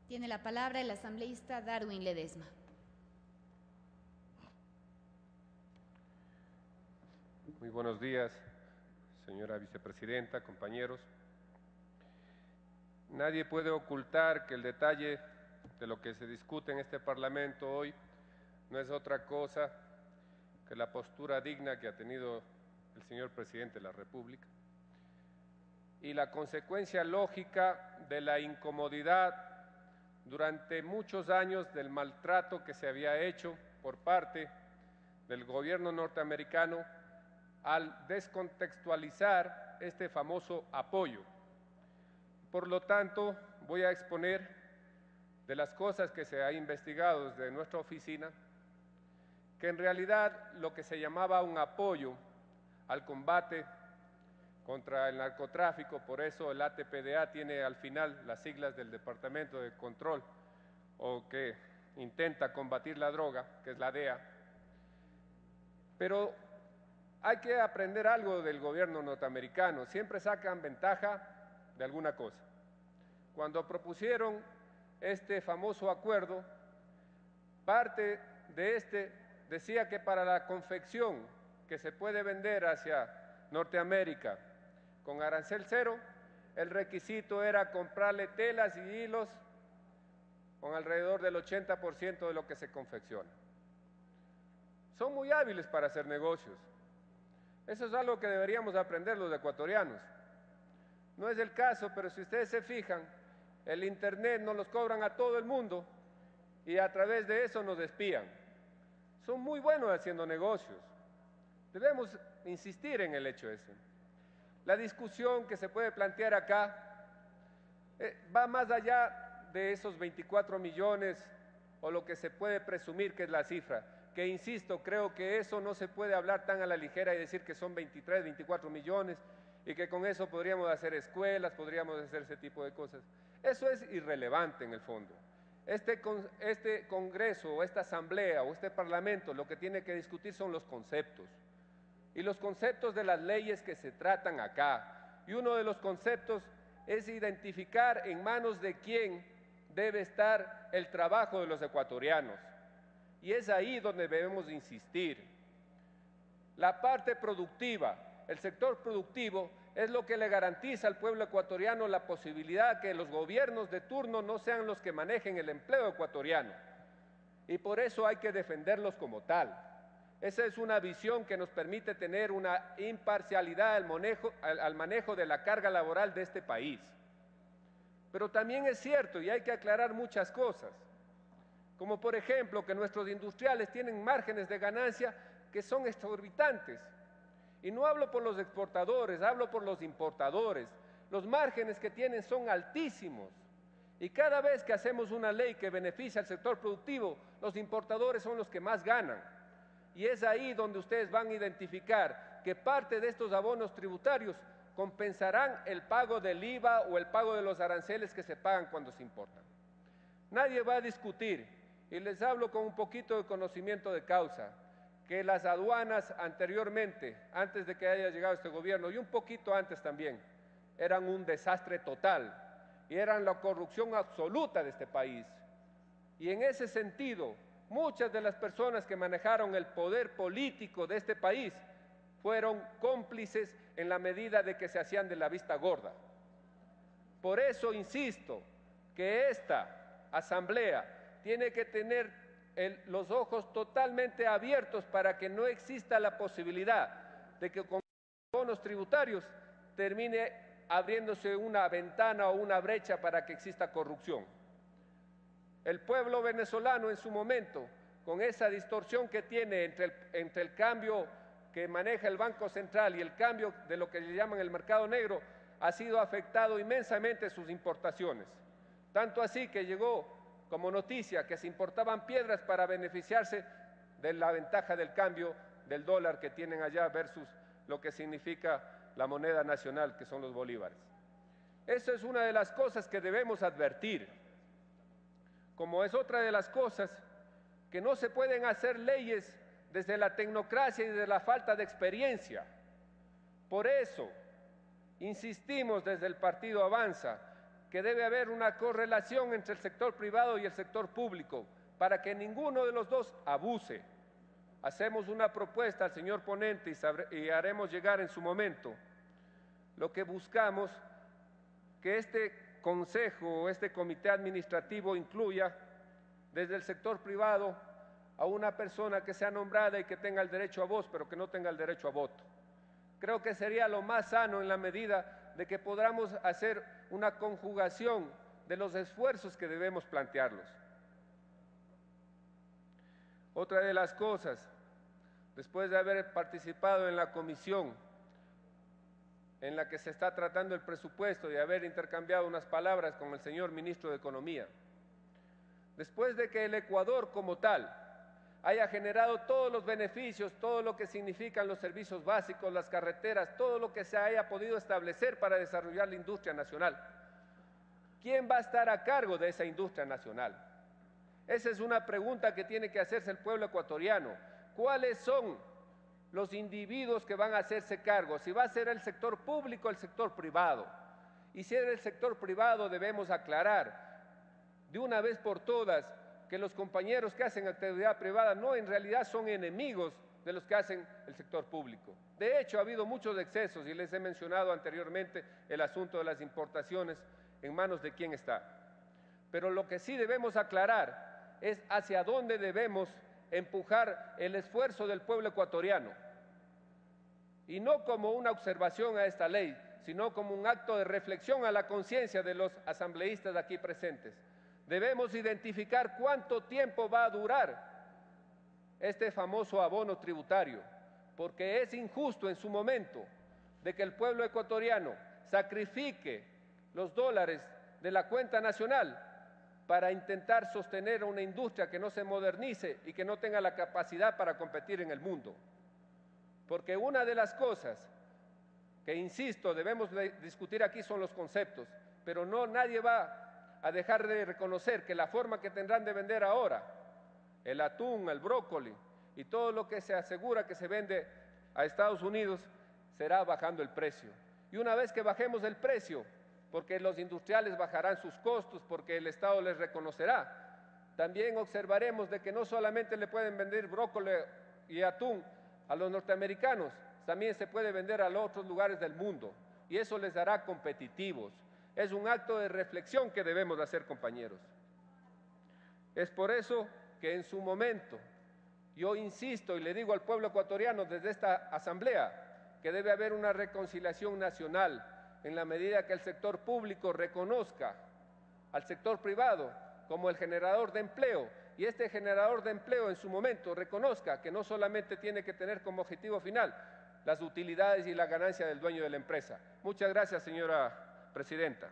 Tiene la palabra el asambleísta Darwin Ledesma. Muy buenos días, señora vicepresidenta, compañeros. Nadie puede ocultar que el detalle de lo que se discute en este Parlamento hoy no es otra cosa que la postura digna que ha tenido el señor presidente de la República y la consecuencia lógica de la incomodidad durante muchos años del maltrato que se había hecho por parte del gobierno norteamericano al descontextualizar este famoso apoyo. Por lo tanto, voy a exponer de las cosas que se ha investigado desde nuestra oficina, que en realidad lo que se llamaba un apoyo al combate contra el narcotráfico, por eso el ATPDA tiene al final las siglas del Departamento de Control o que intenta combatir la droga, que es la DEA. Pero hay que aprender algo del gobierno norteamericano, siempre sacan ventaja de alguna cosa. Cuando propusieron este famoso acuerdo, parte de este decía que para la confección que se puede vender hacia Norteamérica con arancel cero, el requisito era comprarle telas y hilos con alrededor del 80% de lo que se confecciona. Son muy hábiles para hacer negocios. Eso es algo que deberíamos aprender los ecuatorianos. No es el caso, pero si ustedes se fijan, el Internet nos los cobran a todo el mundo y a través de eso nos espían. Son muy buenos haciendo negocios. Debemos insistir en el hecho ese. La discusión que se puede plantear acá va más allá de esos 24 millones o lo que se puede presumir que es la cifra, que insisto, creo que eso no se puede hablar tan a la ligera y decir que son 23, 24 millones y que con eso podríamos hacer escuelas, podríamos hacer ese tipo de cosas. Eso es irrelevante en el fondo. Este Congreso o esta Asamblea o este Parlamento lo que tiene que discutir son los conceptos y los conceptos de las leyes que se tratan acá. Y uno de los conceptos es identificar en manos de quién debe estar el trabajo de los ecuatorianos. Y es ahí donde debemos insistir. La parte productiva, el sector productivo, es lo que le garantiza al pueblo ecuatoriano la posibilidad que los gobiernos de turno no sean los que manejen el empleo ecuatoriano. Y por eso hay que defenderlos como tal. Esa es una visión que nos permite tener una imparcialidad al manejo de la carga laboral de este país. Pero también es cierto, y hay que aclarar muchas cosas, como por ejemplo que nuestros industriales tienen márgenes de ganancia que son exorbitantes. Y no hablo por los exportadores, hablo por los importadores. Los márgenes que tienen son altísimos. Y cada vez que hacemos una ley que beneficia al sector productivo, los importadores son los que más ganan. Y es ahí donde ustedes van a identificar que parte de estos abonos tributarios compensarán el pago del IVA o el pago de los aranceles que se pagan cuando se importan. Nadie va a discutir, y les hablo con un poquito de conocimiento de causa, que las aduanas anteriormente, antes de que haya llegado este gobierno, y un poquito antes también, eran un desastre total, y eran la corrupción absoluta de este país. Y en ese sentido, muchas de las personas que manejaron el poder político de este país fueron cómplices en la medida de que se hacían de la vista gorda. Por eso insisto que esta Asamblea tiene que tener los ojos totalmente abiertos para que no exista la posibilidad de que con bonos tributarios termine abriéndose una ventana o una brecha para que exista corrupción. El pueblo venezolano en su momento, con esa distorsión que tiene entre el cambio que maneja el Banco Central y el cambio de lo que le llaman el mercado negro, ha sido afectado inmensamente sus importaciones. Tanto así que llegó como noticia que se importaban piedras para beneficiarse de la ventaja del cambio del dólar que tienen allá versus lo que significa la moneda nacional, que son los bolívares. Eso es una de las cosas que debemos advertir, como es otra de las cosas que no se pueden hacer leyes desde la tecnocracia y desde la falta de experiencia. Por eso insistimos desde el Partido Avanza que debe haber una correlación entre el sector privado y el sector público para que ninguno de los dos abuse. Hacemos una propuesta al señor ponente y haremos llegar en su momento. Lo que buscamos que este consejo o este comité administrativo incluya desde el sector privado a una persona que sea nombrada y que tenga el derecho a voz, pero que no tenga el derecho a voto. Creo que sería lo más sano en la medida de que podamos hacer una conjugación de los esfuerzos que debemos plantearlos. Otra de las cosas, después de haber participado en la comisión en la que se está tratando el presupuesto y haber intercambiado unas palabras con el señor ministro de Economía, después de que el Ecuador como tal haya generado todos los beneficios, todo lo que significan los servicios básicos, las carreteras, todo lo que se haya podido establecer para desarrollar la industria nacional, ¿quién va a estar a cargo de esa industria nacional? Esa es una pregunta que tiene que hacerse el pueblo ecuatoriano. ¿Cuáles son los individuos que van a hacerse cargo? Si va a ser el sector público o el sector privado. Y si es el sector privado, debemos aclarar de una vez por todas que los compañeros que hacen actividad privada no en realidad son enemigos de los que hacen el sector público. De hecho, ha habido muchos excesos y les he mencionado anteriormente el asunto de las importaciones, en manos de quién está. Pero lo que sí debemos aclarar es hacia dónde debemos empujar el esfuerzo del pueblo ecuatoriano. Y no como una observación a esta ley, sino como un acto de reflexión a la conciencia de los asambleístas aquí presentes. Debemos identificar cuánto tiempo va a durar este famoso abono tributario, porque es injusto en su momento de que el pueblo ecuatoriano sacrifique los dólares de la cuenta nacional para intentar sostener una industria que no se modernice y que no tenga la capacidad para competir en el mundo. Porque una de las cosas que, insisto, debemos discutir aquí son los conceptos, pero nadie va a dejar de reconocer que la forma que tendrán de vender ahora el atún, el brócoli y todo lo que se asegura que se vende a Estados Unidos será bajando el precio. Y una vez que bajemos el precio, porque los industriales bajarán sus costos, porque el Estado les reconocerá, también observaremos de que no solamente le pueden vender brócoli y atún a los norteamericanos, también se puede vender a los otros lugares del mundo, y eso les hará competitivos. Es un acto de reflexión que debemos hacer, compañeros. Es por eso que en su momento, yo insisto y le digo al pueblo ecuatoriano desde esta asamblea, que debe haber una reconciliación nacional, en la medida que el sector público reconozca al sector privado como el generador de empleo, y este generador de empleo en su momento reconozca que no solamente tiene que tener como objetivo final las utilidades y la ganancia del dueño de la empresa. Muchas gracias, señora presidenta.